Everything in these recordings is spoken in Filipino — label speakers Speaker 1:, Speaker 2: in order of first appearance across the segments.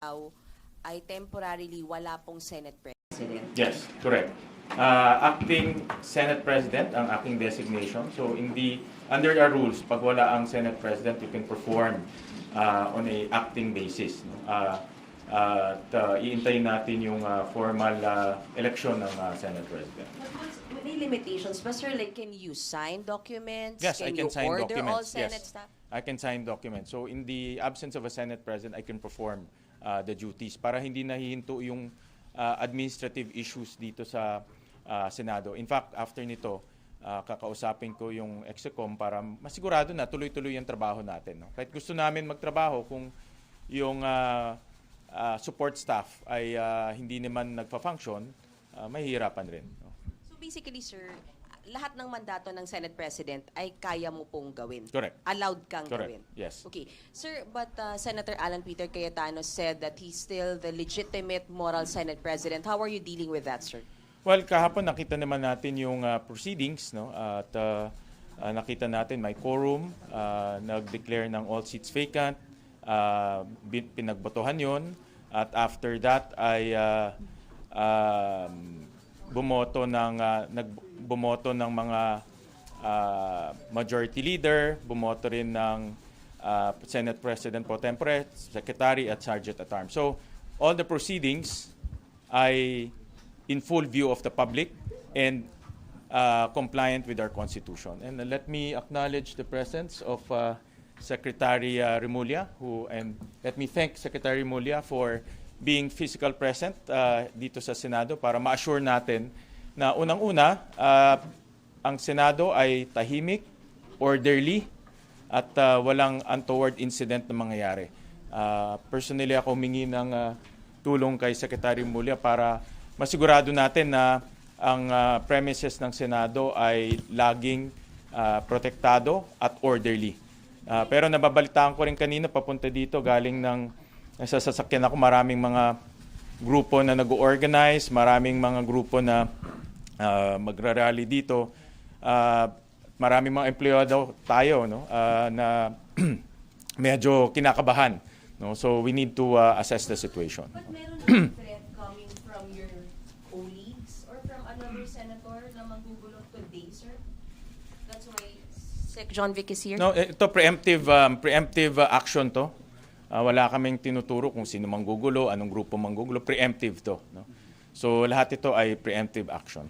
Speaker 1: ay temporarily wala pong Senate President.
Speaker 2: Yes, correct. Acting Senate President ang aking designation. So under our rules, pag wala ang Senate President, you can perform on a acting basis. No? Iintayin natin yung formal election ng Senate President.
Speaker 1: May limitations ba, sir? Like, can you sign documents?
Speaker 2: Yes, I can sign
Speaker 1: order all
Speaker 2: documents.
Speaker 1: Senate
Speaker 2: Yes,
Speaker 1: staff?
Speaker 2: I can sign documents. So in the absence of a Senate President, I can perform the duties para hindi nahihinto yung administrative issues dito sa Senado. In fact, after nito, kakausapin ko yung Execom para masigurado na tuloy-tuloy yung trabaho natin. No? Kahit gusto namin magtrabaho kung yung support staff ay hindi naman nagpa-function, mahihirapan rin. No?
Speaker 1: So basically, sir, lahat ng mandato ng Senate President ay kaya mo pong gawin.
Speaker 2: Correct.
Speaker 1: Allowed kang
Speaker 2: Correct.
Speaker 1: gawin.
Speaker 2: Yes.
Speaker 1: Okay. Sir, but Senator Alan Peter Cayetano said that he's still the legitimate moral Senate President. How are you dealing with that, sir?
Speaker 2: Well, kahapon nakita naman natin yung proceedings, no? At nakita natin may quorum, nag-declare ng all seats vacant, pinagbotohan yon, at after that ay bumoto ng mga majority leader, bumoto rin ng Senate President pro tempore, Secretary at Sergeant at Arms. So all the proceedings ay in full view of the public and compliant with our Constitution. And let me acknowledge the presence of Secretary Remulla, and let me thank Secretary Remulla for being physical present dito sa Senado para ma-assure natin na unang-una, ang Senado ay tahimik, orderly, at walang untoward incident na mangyayari. Personally ako humingi ng tulong kay Secretary Remulla para masigurado natin na ang premises ng Senado ay laging protektado at orderly. Pero nababalitaan ko rin kanina papunta dito galing ng nasa sasakyan ako, maraming mga grupo na nag-organize, maraming mga grupo na magra-rally dito. Maraming mga empleyado tayo, no, na medyo kinakabahan, no? So we need to assess the situation.
Speaker 1: But meron ng threat coming from your colleagues or from another senator na magugulong today, sir? That's why Sec. John Vic is here?
Speaker 2: No, ito preemptive action to. Wala kaming tinuturo kung sino manggugulo, anong grupo manggugulo, preemptive to, no? So lahat ito ay preemptive action.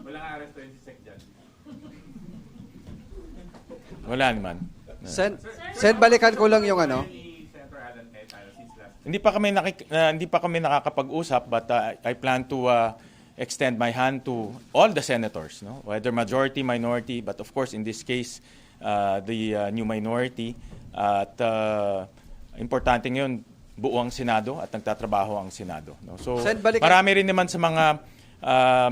Speaker 3: Walang arestuhin si Sec. John.
Speaker 2: Wala naman.
Speaker 4: Sen, balikan ko lang yung ano.
Speaker 3: Senator Alan Cayetano since last
Speaker 2: Hindi pa kami nakakapag-usap, but I plan to extend my hand to all the senators, no? Whether majority, minority, but of course in this case the new minority. At importante ngayon buo ang Senado at nagtatrabaho ang Senado, no? So marami rin naman sa mga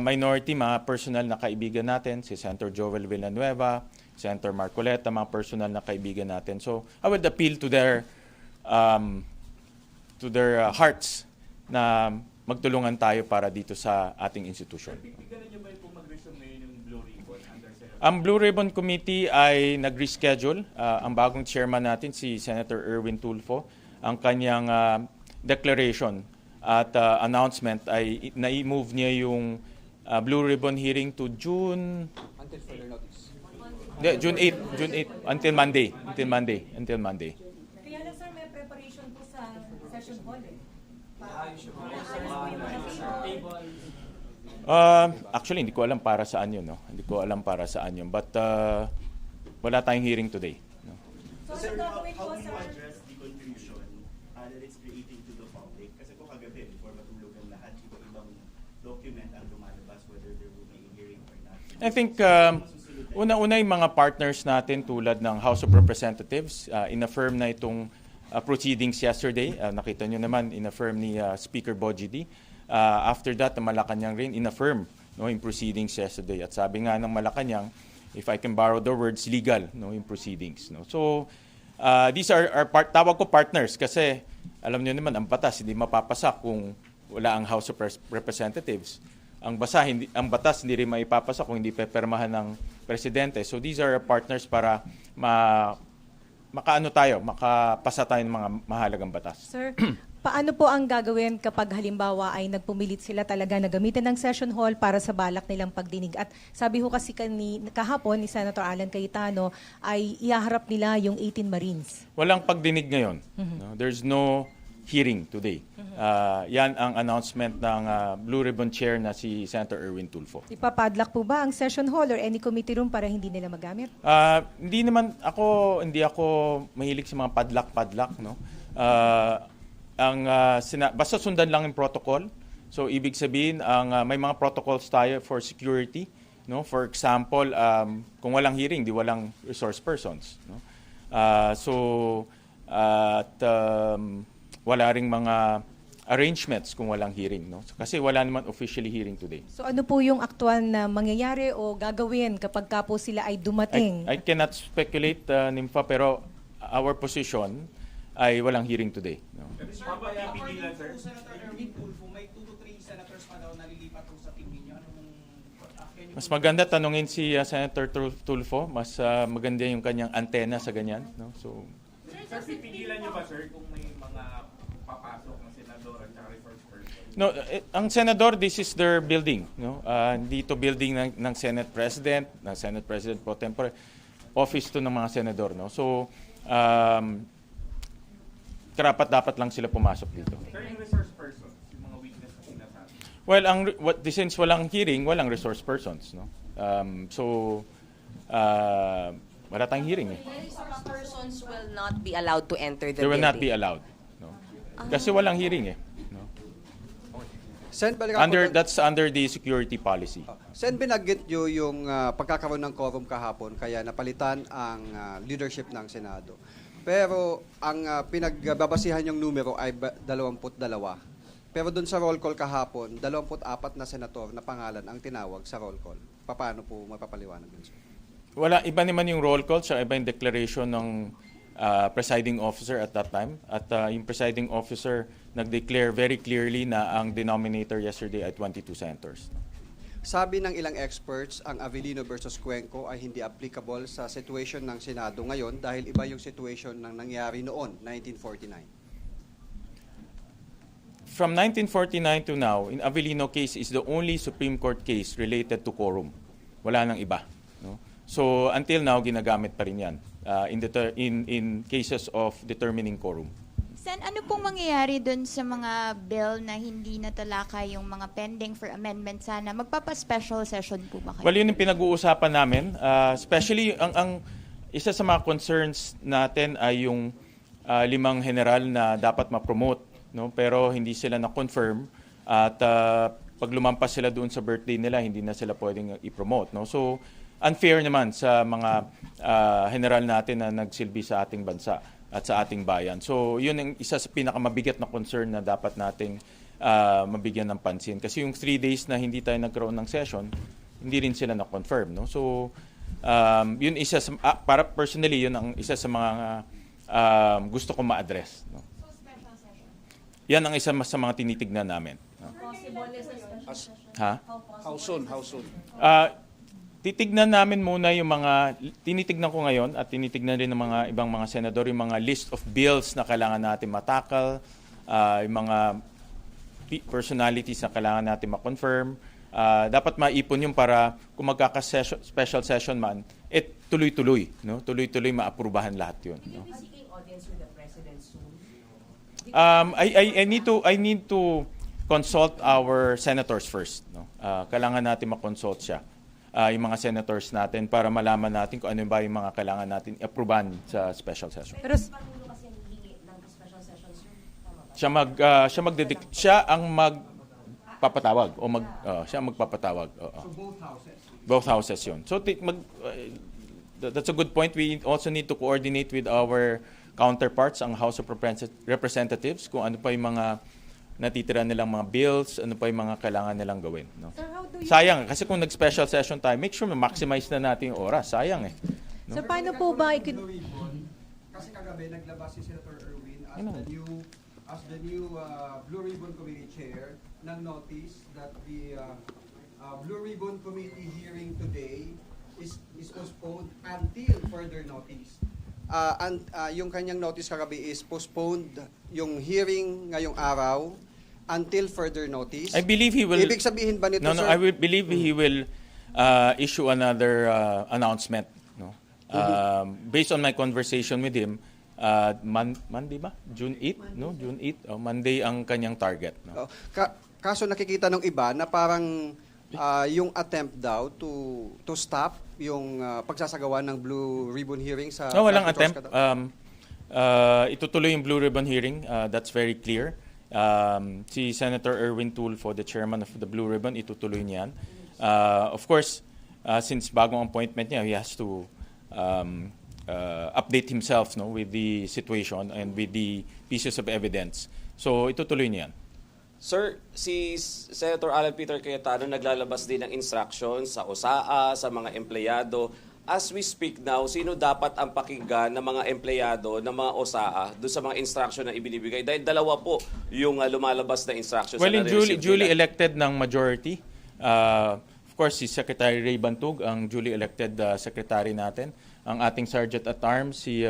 Speaker 2: minority, mga personal na kaibigan natin, si Senator Joel Villanueva, Senator Marcoleta, mga personal na kaibigan natin. So I would appeal to their hearts na magtulungan tayo para dito sa ating institution.
Speaker 3: pipignan niyo ba yung mag-resume ngayon yung Blue Ribbon under Senator?
Speaker 2: Ang Blue Ribbon Committee ay nag-reschedule. Ang bagong chairman natin, si Senator Erwin Tulfo, ang kanyang declaration at announcement ay na-move niya yung Blue Ribbon hearing to June...
Speaker 4: Until further notice.
Speaker 2: June 8, until Monday.
Speaker 5: Kaya lang sir, may preparation po sa session hall eh.
Speaker 2: Actually, hindi ko alam para saan yun. No? Hindi ko alam para saan yun. But wala tayong hearing today. No?
Speaker 5: So,
Speaker 6: Sir,
Speaker 5: ano
Speaker 6: how
Speaker 5: gagawin po
Speaker 6: do you
Speaker 5: sir?
Speaker 6: address the confusion that it's creating to the public? Kasi po kagabi, before matulog ang lahat, iba-ibang document ang lumalabas whether there will be a hearing or not.
Speaker 2: I think una-una yung mga partners natin tulad ng House of Representatives, in-affirm na itong proceedings yesterday. Nakita nyo naman, in-affirm ni Speaker Bojidi. After that, Malacanang rin, in-affirm, no, yung proceedings yesterday. At sabi nga ng Malacanang, if I can borrow the words, legal, no, yung proceedings. No? So these are tawag ko partners kasi alam nyo naman, ang batas hindi mapapasa kung wala ang House of Representatives. Ang batas hindi rin maipapasa kung hindi pepermahan ng presidente. So these are partners para makapasa tayo ng mga mahalagang batas.
Speaker 5: Sir, paano po ang gagawin kapag halimbawa ay nagpumilit sila talaga na gamitin ng session hall para sa balak nilang pagdinig? At sabi ho kasi kahapon ni Senator Alan Cayetano ay ihaharap nila yung 18 Marines.
Speaker 2: Walang pagdinig ngayon. No? There's no hearing today. Yan ang announcement ng Blue Ribbon Chair na si Senator Erwin Tulfo.
Speaker 5: Ipapadlock po ba ang session hall or any committee room para hindi nila magamit?
Speaker 2: Hindi ako mahilig sa mga padlock, no. Basta sundan lang yung protocol. So ibig sabihin may mga protocols tayo for security, no. For example, kung walang hearing, di walang resource persons, no. Wala ring mga arrangements kung walang hearing, no? Kasi wala naman officially hearing today.
Speaker 5: So ano po yung aktual na mangyayari o gagawin kapag ka po sila ay dumating?
Speaker 2: I cannot speculate, Nympha, pero our position ay walang hearing today, no?
Speaker 3: Papaya pigilan, sir.
Speaker 7: Senator Erwin Tulfo, may 2 to 3 senators pa daw nalilipat po sa team ninyo.
Speaker 2: Mas maganda tanungin si Senator Tulfo, mas maganda yung kanyang antena sa ganyan, no? So
Speaker 3: Sir, pipigilan niyo ba, sir, kung may mga papasok ng senador at saka resource person?
Speaker 2: no, ang senador, this is their building, no? Dito building ng Senate President, ng Senate President pro tempore, office to ng mga senador, no? So dapat lang sila pumasok dito.
Speaker 3: Sir, yung resource person, yung mga witness na sinasabi.
Speaker 2: Well, since walang hearing, walang resource persons, no? Wala tayong hearing, eh.
Speaker 1: Resource persons will not be allowed to enter the
Speaker 2: They will not be
Speaker 1: building.
Speaker 2: allowed, no? Kasi walang hearing, eh. No?
Speaker 4: Sen, balikan ko lang-
Speaker 2: That's under the security policy.
Speaker 4: Sen, binanggit nyo yung pagkakaroon ng quorum kahapon, kaya napalitan ang leadership ng Senado. Pero ang pinagbabasihan yung numero ay 22. Pero dun sa roll call kahapon, 24 na senator na pangalan ang tinawag sa roll call. Paano po mapapaliwanag yun, sir?
Speaker 2: Wala, iba naman yung roll call, sa iba yung declaration ng presiding officer at that time. At yung presiding officer nag-declare very clearly na ang denominator yesterday ay 22 senators.
Speaker 4: Sabi ng ilang experts, ang Avellino versus Cuenco ay hindi applicable sa situation ng Senado ngayon dahil iba yung situation ng nangyari noon, 1949.
Speaker 2: From 1949 to now, in Avellino case is the only Supreme Court case related to quorum. Wala nang iba, no? So until now ginagamit pa rin 'yan in cases of determining quorum.
Speaker 8: Sen, ano pong mangyayari dun sa mga bill na hindi natalakay yung mga pending for amendment sana? Magpapa-special session po ba kayo?
Speaker 2: Well, yun yung pinag-uusapan namin. Especially, ang isa sa mga concerns natin ay yung 5 general na dapat ma-promote, no? Pero hindi sila na-confirm. At pag lumampas sila doon sa birthday nila, hindi na sila pwedeng i-promote, no? So, unfair naman sa mga general natin na nagsilbi sa ating bansa at sa ating bayan. So, yun ang isa sa pinakamabigat na concern na dapat nating mabigyan ng pansin. Kasi yung 3 days na hindi tayo nagkaroon ng session, hindi rin sila na-confirm, no? So, yun isa sa, para personally, yun ang isa sa mga gusto kong ma-address, no?
Speaker 5: So, special session.
Speaker 2: Yan ang isa sa mga tinitignan namin. No?
Speaker 5: Possible is a special session.
Speaker 2: Ha?
Speaker 7: How soon?
Speaker 2: Titignan namin muna yung mga, tinitignan ko ngayon at tinitignan rin ng mga ibang mga senador, yung mga list of bills na kailangan natin matakal, yung mga personalities na kailangan natin ma-confirm. Dapat maipon yung para kung magkaka-special session man, tuloy-tuloy, no? Tuloy-tuloy maaprubahan lahat yun. No?
Speaker 1: Will you be seeking audience with the president soon?
Speaker 2: I need to consult our senators first, no? Kailangan natin ma-consult siya. Yung mga senators natin para malaman natin kung ano ba yung mga kailangan natin i-approvean sa special session.
Speaker 1: Pero Pangulo kasi hihingi ng special session, sir. Tama ba?
Speaker 2: Siya ang magpapatawag o siya ang magpapatawag.
Speaker 7: So both houses?
Speaker 2: Both houses 'yun. So that's a good point. We also need to coordinate with our counterparts ang House of Representatives kung ano pa yung mga natitira nilang mga bills, ano pa yung mga kailangan nilang gawin, no?
Speaker 5: Sir, how do you...
Speaker 2: Sayang kasi kung nag-special session tayo, make sure ma-maximize na natin yung oras. Sayang eh.
Speaker 5: So, paano po ba
Speaker 7: Kasi kagabi naglabas si Senator Erwin as
Speaker 2: Ano?
Speaker 7: the new Blue Ribbon Committee Chair ng notice that the Blue Ribbon Committee hearing today is postponed until further notice.
Speaker 4: yung kanyang notice kagabi is postponed yung hearing ngayong araw until further notice.
Speaker 2: I believe he will.
Speaker 4: Ibig sabihin ba nito,
Speaker 2: No,
Speaker 4: sir?
Speaker 2: I believe he will issue another announcement. No, based on my conversation with him, Monday ba? June 8, no? June 8. Monday ang kanyang target. No?
Speaker 4: Kaso nakikita ng iba na parang yung attempt daw to stop yung pagsasagawa ng Blue Ribbon hearing sa
Speaker 2: No, walang
Speaker 4: Francis
Speaker 2: attempt.
Speaker 4: Oscar daw.
Speaker 2: Itutuloy yung Blue Ribbon hearing. That's very clear. Si Senator Erwin Tulfo, the chairman of the Blue Ribbon, itutuloy niyan. Of course, since bagong appointment niya, he has to update himself, no, with the situation and with the pieces of evidence. So itutuloy niyan.
Speaker 9: Sir, si Senator Alan Peter Cayetano naglalabas din ng instructions sa OSAA, sa mga empleyado. As we speak now, sino dapat ang pakinggan ng mga empleyado ng mga OSAA doon sa mga instruction na ibinibigay? Dahil dalawa po yung lumalabas na instructions.
Speaker 2: Well,
Speaker 9: na
Speaker 2: duly elected ng majority. Of course, si Secretary Ray Bantug, ang duly elected secretary natin. Ang ating Sergeant at Arms, si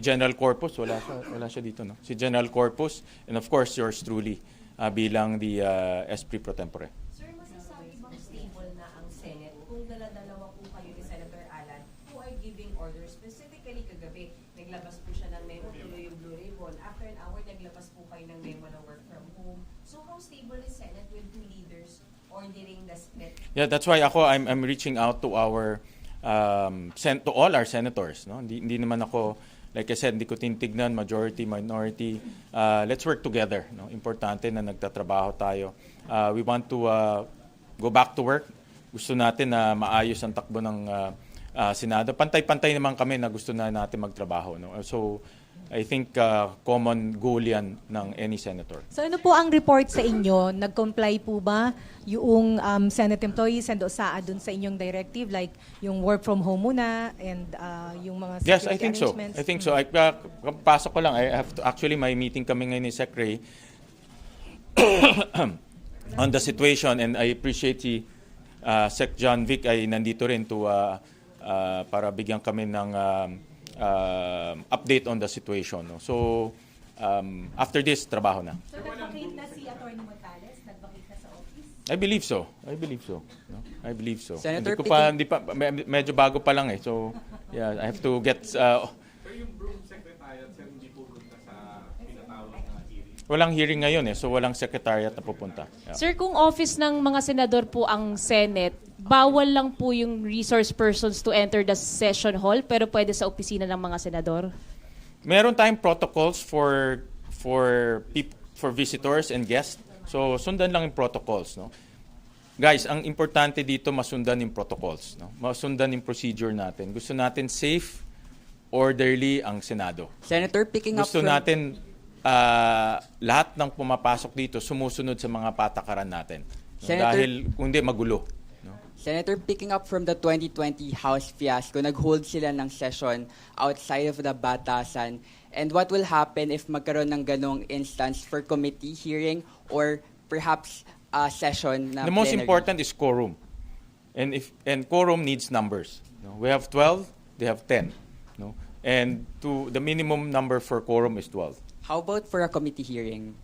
Speaker 2: General Corpus, wala siya dito, no? Si General Corpus, and of course, yours truly, bilang the SP Pro Tempore.
Speaker 1: Sir, masasabi bang stable na ang Senate kung dala-dalawa po kayo ni Senator Alan who are giving orders? Specifically kagabi, naglabas po siya ng memo, tuloy yung Blue Ribbon. After an hour, naglabas po kayo ng memo na work from home. So how stable is Senate with two leaders ordering the split?
Speaker 2: Yeah, that's why I'm reaching out to our to all our senators, no? Hindi naman ako, like I said, hindi ko tinitignan majority, minority. Let's work together, no? Importante na nagtatrabaho tayo. We want to go back to work. Gusto natin na maayos ang takbo ng Senado. Pantay-pantay naman kami na gusto na natin magtrabaho, no? So I think common goal yan ng any senator.
Speaker 5: So ano po ang report sa inyo? Nag-comply po ba yung Senate employees and OSAA dun sa inyong directive, like yung work from home muna and yung mga security
Speaker 2: Yes, I think so.
Speaker 5: arrangements?
Speaker 2: I think so. Pasok ko lang. I have to, actually, may meeting kami ngayon ni Secretary on the situation, and I appreciate si Sec John Vic ay nandito rin to para bigyan kami ng update on the situation. No? So, after this, trabaho na.
Speaker 5: So nag-vacate na si Atty. Morales? Nag-vacate na sa office?
Speaker 2: I believe so. I believe so. No? I believe so.
Speaker 10: Senator,
Speaker 2: Hindi pa, medyo bago pa lang eh. So, yeah, I have to get...
Speaker 3: Sir, yung Broom Secretariat, sir, hindi pupunta sa pinatawag na hearing.
Speaker 2: Walang hearing ngayon eh, so walang secretariat na pupunta. Yeah.
Speaker 11: Sir, kung office ng mga senador po ang Senate, bawal lang po yung resource persons to enter the session hall, pero pwede sa opisina ng mga senador?
Speaker 2: Meron tayong protocols for visitors and guests. So sundan lang yung protocols, no. Guys, ang importante dito masundan yung protocols, no. Masundan yung procedure natin. Gusto natin safe, orderly ang Senado.
Speaker 10: Senator, picking up
Speaker 2: Gusto
Speaker 10: from...
Speaker 2: natin lahat ng pumapasok dito sumusunod sa mga patakaran natin. No?
Speaker 10: Senator-
Speaker 2: Dahil kung hindi magulo. No?
Speaker 10: Senator, picking up from the 2020 House fiasco, nag-hold sila ng session outside of the Batasan. And what will happen if magkaroon ng ganong instance for committee hearing or perhaps a session na
Speaker 2: The most
Speaker 10: plenary?
Speaker 2: important is quorum. And quorum needs numbers. No? We have 12, they have 10. No? And the minimum number for quorum is 12.
Speaker 10: How about for a committee hearing?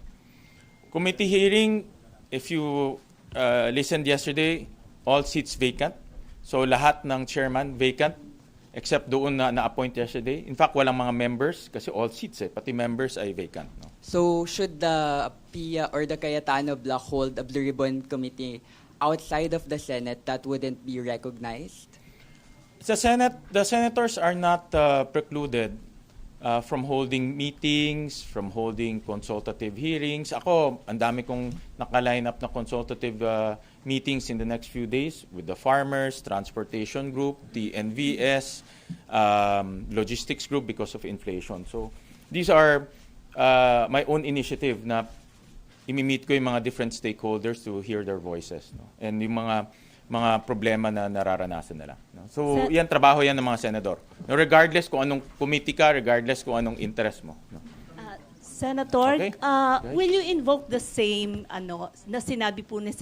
Speaker 2: Committee hearing, if you listened yesterday, all seats vacant. So lahat ng chairman vacant except doon na na-appoint yesterday. In fact, walang mga members kasi all seats pati members ay vacant. No?
Speaker 10: So should the PIA or the Cayetano bloc hold a Blue Ribbon Committee outside of the Senate that wouldn't be recognized?
Speaker 2: The senators are not precluded from holding meetings, from holding consultative hearings. Ako, ang dami kong naka-line up na consultative meetings in the next few days with the farmers, transportation group, the NVS, logistics group because of inflation. So these are my own initiative na imi-meet ko yung mga different stakeholders to hear their voices, no? And yung mga problema na nararanasan nila. No? So, yan, trabaho yan ng mga senador. No, regardless kung anong committee ka, regardless kung anong interest mo. No?
Speaker 12: Senator,
Speaker 2: Okay.
Speaker 12: will you invoke the same na sinabi po ni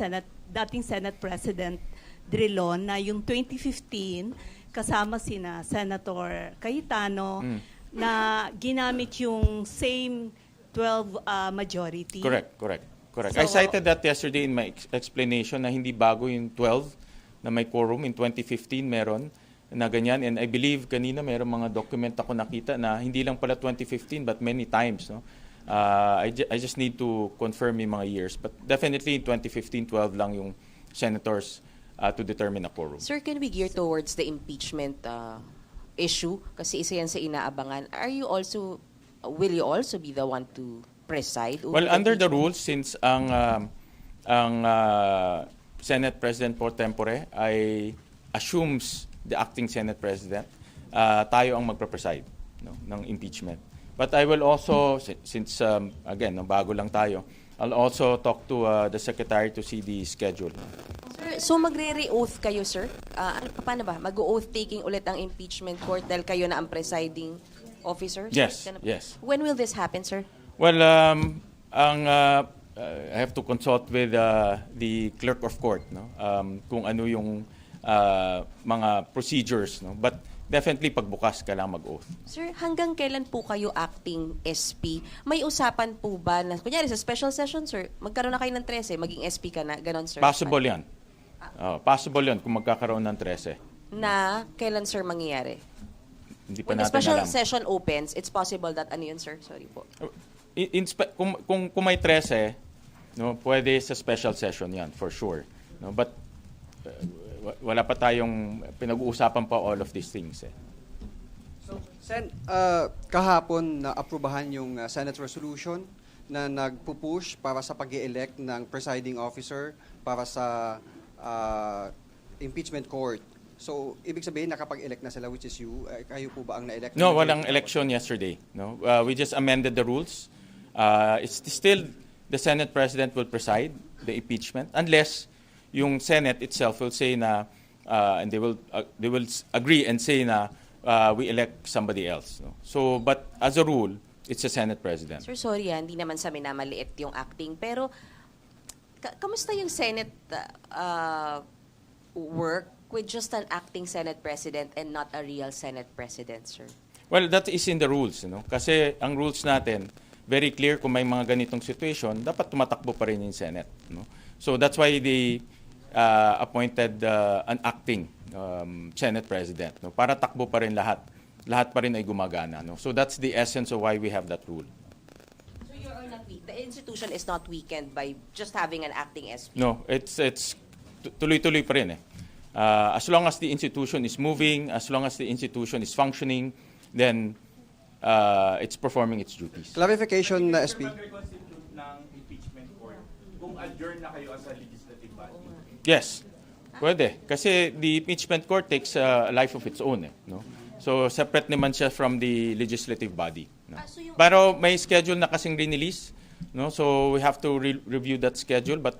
Speaker 12: dating Senate President Drilon na yung 2015, kasama sina Senator Cayetano na ginamit yung same 12 majority.
Speaker 2: Correct. I
Speaker 12: So-
Speaker 2: cited that yesterday in my explanation na hindi bago yung 12 na may quorum. In 2015 meron na ganyan. And I believe kanina meron mga document ako nakita na hindi lang pala 2015 but many times. No? I just need to confirm yung mga years. But definitely in 2015, 12 lang yung senators to determine a quorum.
Speaker 13: Sir, can we gear towards the impeachment issue? Kasi isa yan sa inaabangan. Will you also be the one to preside? over
Speaker 2: Well,
Speaker 13: the
Speaker 2: under the
Speaker 13: impeachment?
Speaker 2: rules, since ang Senate President pro tempore ay assumes the acting Senate President, tayo ang magpe-preside ng impeachment. But I will also, since again, bago lang tayo, I'll also talk to the Secretary to see the schedule.
Speaker 13: Sir, so magre-re-oath kayo, sir? Paano ba? Mag-oath taking ulit ang impeachment court dahil kayo na ang presiding officer? sir?
Speaker 2: Yes, yes.
Speaker 13: When will this happen, sir?
Speaker 2: Well, I have to consult with the clerk of court, no? Kung ano yung mga procedures, no? But definitely pagbukas ka lang mag-oath.
Speaker 13: Sir, hanggang kailan po kayo acting SP? May usapan po ba na, kunyari sa special session, sir, magkaroon na kayo ng 13, maging SP ka na, ganon, sir?
Speaker 2: Possible yan. Possible yan kung magkakaroon ng 13.
Speaker 13: Na kailan, sir, mangyayari?
Speaker 2: Hindi pa
Speaker 13: When the
Speaker 2: natin
Speaker 13: special
Speaker 2: alam.
Speaker 13: session opens, it's possible that, ano yun, sir? Sorry po.
Speaker 2: Kung may 13, no, pwede sa special session yan, for sure. No, but wala pa tayong pinag-uusapan pa all of these things.
Speaker 4: So, Sen, kahapon na aprubahan yung Senate resolution na nagpupush para sa pag-i-elect ng presiding officer para sa impeachment court. So, ibig sabihin nakapag-elect na sila, which is you. Kayo po ba ang na-elect?
Speaker 2: No, walang election yesterday. No, we just amended the rules. It's still the Senate President will preside the impeachment unless yung Senate itself will say na and they will agree and say na we elect somebody else. No? So, but as a rule, it's a Senate President.
Speaker 13: Sir, sorry hindi naman sa minamaliit yung acting. Pero, kamusta yung Senate work with just an acting Senate President and not a real Senate President, sir?
Speaker 2: Well, that is in the rules. No? Kasi ang rules natin, very clear kung may mga ganitong situation, dapat tumatakbo pa rin yung Senate. No? So that's why they appointed an acting Senate President. No? Para takbo pa rin lahat. Lahat pa rin ay gumagana. No? So that's the essence of why we have that rule.
Speaker 13: So you're not weak. The institution is not weakened by just having an acting SP?
Speaker 2: No, it's tuloy-tuloy pa rin. As long as the institution is moving, as long as the institution is functioning, then it's performing its duties.
Speaker 4: Clarification na SP.
Speaker 3: Pag-reconstitute ng impeachment court, kung adjourn na kayo as a legislative body.
Speaker 2: Yes, pwede. Kasi the impeachment court takes a life of its own. No? So separate naman siya from the legislative body. No? Pero may schedule na kasing rinelease. No? So we have to review that schedule. But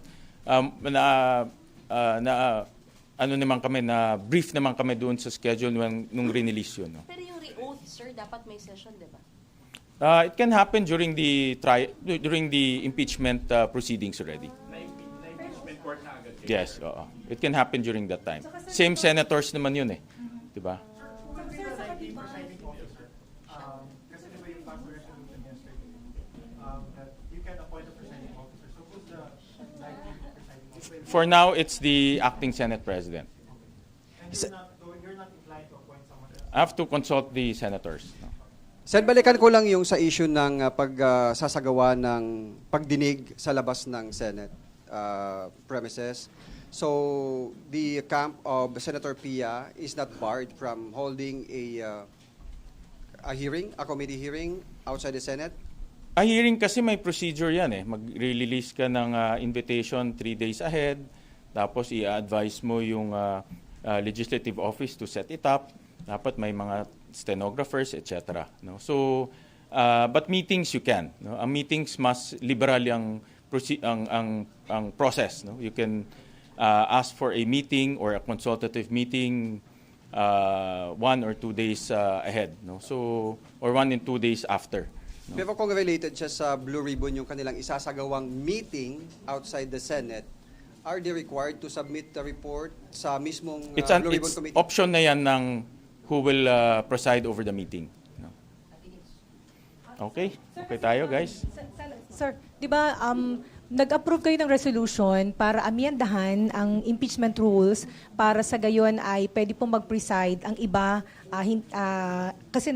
Speaker 2: brief naman kami doon sa schedule nung rinelease yun. No?
Speaker 13: Pero yung re-oath, sir, dapat may session, di ba?
Speaker 2: It can happen during the impeachment proceedings already.
Speaker 3: Na-impeachment court na agad.
Speaker 2: Yes, oo. It can happen during that time. Same senators naman yun eh. 'Di ba?
Speaker 6: Kasi di ba yung past resolution yesterday, that you can appoint a presiding officer. So who's the likely presiding officer?
Speaker 2: For now, it's the acting Senate President.
Speaker 6: And you're not inclined to appoint someone else?
Speaker 2: I have to consult the senators. No?
Speaker 4: Sen, balikan ko lang yung sa issue ng pagsasagawa ng pagdinig sa labas ng Senate premises. So, the camp of Senator Pia is not barred from holding a hearing, a committee hearing outside the Senate?
Speaker 2: A hearing kasi may procedure yan eh. Mag-release ka ng invitation 3 days ahead, tapos i-advise mo yung legislative office to set it up. Dapat may mga stenographers, etc. No? So, but meetings you can. No? Ang meetings mas liberal ang process. No? You can ask for a meeting or a consultative meeting 1 or 2 days ahead. No? So, or 1 and 2 days after. No?
Speaker 4: Pero kung related siya sa Blue Ribbon yung kanilang isasagawang meeting outside the Senate, are they required to submit the report sa mismong
Speaker 2: It's
Speaker 4: Blue Ribbon
Speaker 2: it's
Speaker 4: Committee?
Speaker 2: option na yan ng who will preside over the meeting. No? Okay? Okay tayo, guys?
Speaker 5: Sir, di ba nag-approve kayo ng resolution para amyendahan ang impeachment rules para sa gayon ay pwede pong mag-preside ang iba kasi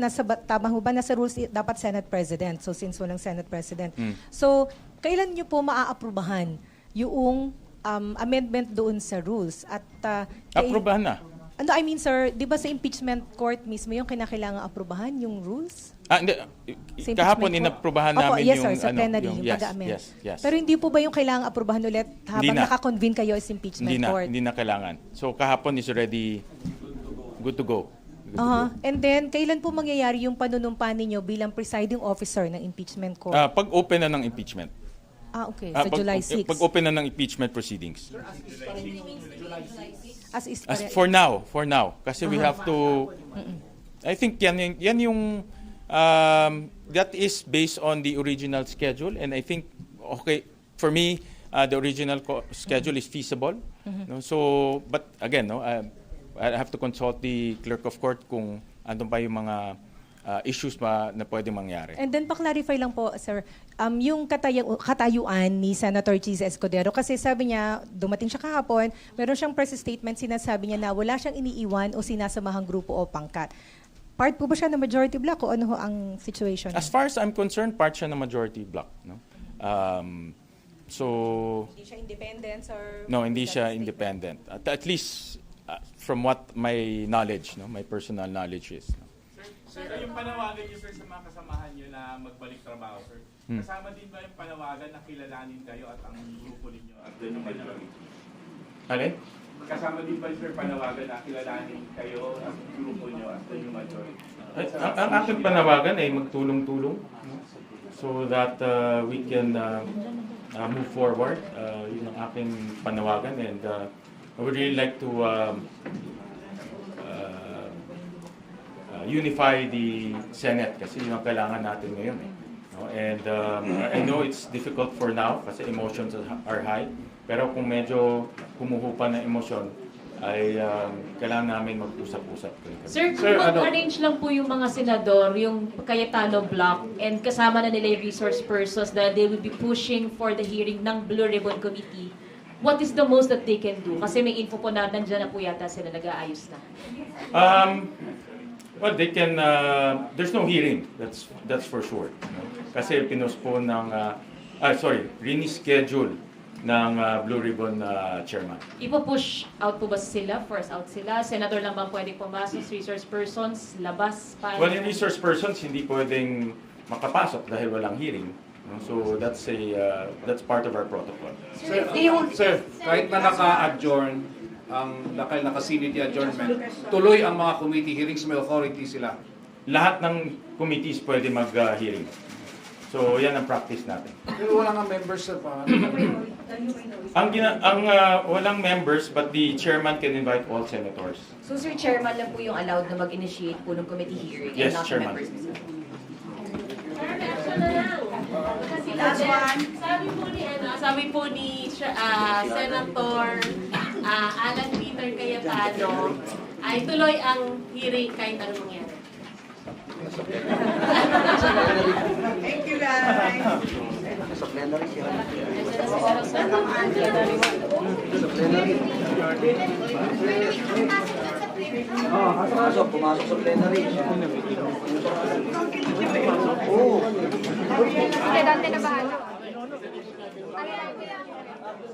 Speaker 5: tama ho ba nasa rules dapat Senate President. So since walang Senate President. So kailan niyo po maaaprubahan yung amendment doon sa rules at
Speaker 2: Aprubahan na.
Speaker 5: ano I mean sir, 'di ba sa impeachment court mismo yung kinakailangang aprubahan yung rules?
Speaker 2: Hindi.
Speaker 5: Sa
Speaker 2: Kahapon
Speaker 5: impeachment court?
Speaker 2: inaprubahan
Speaker 5: Opo,
Speaker 2: namin
Speaker 5: yes,
Speaker 2: yung
Speaker 5: sir, sa plenary, yung
Speaker 2: yes,
Speaker 5: pag-amend.
Speaker 2: yes.
Speaker 5: Pero hindi po ba yung kailangang aprubahan ulit habang
Speaker 2: na.
Speaker 5: nakakonvene kayo sa impeachment court?
Speaker 2: Hindi na kailangan. So kahapon is already good to go.
Speaker 5: And then, kailan po mangyayari yung panunumpa ninyo bilang presiding officer ng impeachment court?
Speaker 2: Pag open na ng impeachment.
Speaker 5: Okay, sa July 6.
Speaker 2: Pag open na ng impeachment proceedings.
Speaker 5: As is
Speaker 2: As for now. Kasi we have to, I think yan yung, that is based on the original schedule, and I think, okay, for me, the original schedule is feasible. No? So, but again, no, I have to consult the clerk of court kung andun pa yung mga issues na pwede mangyari.
Speaker 5: And then, pa-clarify lang po, sir, yung katayuan ni Senator Cheese Escudero, kasi sabi niya, dumating siya kahapon, meron siyang press statement, sinasabi niya na wala siyang iniiwan o sinasamahang grupo o pangkat. Part po ba siya ng majority block o ano ho ang situation?
Speaker 2: As far as I'm concerned, part siya ng majority block. No? So,
Speaker 5: Hindi siya independent, sir?
Speaker 2: no, hindi siya independent. At least, from what my knowledge, no, my personal knowledge is. No?
Speaker 3: Sir, yung panawagan niyo sir sa mga kasamahan niyo na magbalik trabaho, sir. Kasama din ba yung panawagan na kilalanin kayo at ang grupo ninyo at doon yung majority?
Speaker 2: Alin?
Speaker 3: Kasama din ba sir panawagan na kilalanin kayo at grupo niyo at doon yung majority?
Speaker 2: Ang aking panawagan ay magtulong-tulong, no? So that we can move forward. Yun ang aking panawagan, and I would really like to unify the Senate kasi yun ang kailangan natin ngayon. No? And I know it's difficult for now kasi emotions are high, pero kung medyo humuhupa na emosyon, ay kailangan namin mag-usap-usap.
Speaker 11: Sir, kung mag-arrange lang po yung mga senador, yung Cayetano block, and kasama na nila yung resource persons that they will be pushing for the hearing ng Blue Ribbon Committee, what is the most that they can do? Kasi may info po na nandiyan na po yata sila nag-aayos na.
Speaker 2: Well, they can, there's no hearing, that's for sure. No? Kasi pinospone ng, schedule ng Blue Ribbon chairman.
Speaker 11: Ipo-push out po ba sila? Force out sila? Senador lang ba pwede pumasok? Resource persons? Labas? Paano?
Speaker 2: Well, yung resource persons hindi pwedeng makapasok dahil walang hearing. No? So that's part of our protocol.
Speaker 14: Sir, kahit na naka-adjourn, dahil naka-Senate adjournment, tuloy ang mga committee hearings, may authority sila.
Speaker 2: Lahat ng committees pwede mag-hearing. So yan ang practice natin.
Speaker 14: Pero wala nga members sa
Speaker 2: walang members, but the chairman can invite all senators.
Speaker 1: So Sir Chairman lang po yung allowed na mag-initiate po ng committee hearing
Speaker 2: Yes,
Speaker 1: and not
Speaker 2: Chairman.
Speaker 1: the members.
Speaker 11: Last one. Sabi po ni Senator Alan Peter Cayetano ay tuloy ang hearing kahit anong mangyari.
Speaker 12: Thank you, guys.
Speaker 7: Sa plenary siya. Pumasok sa plenary.
Speaker 8: Sige, dante na bahala.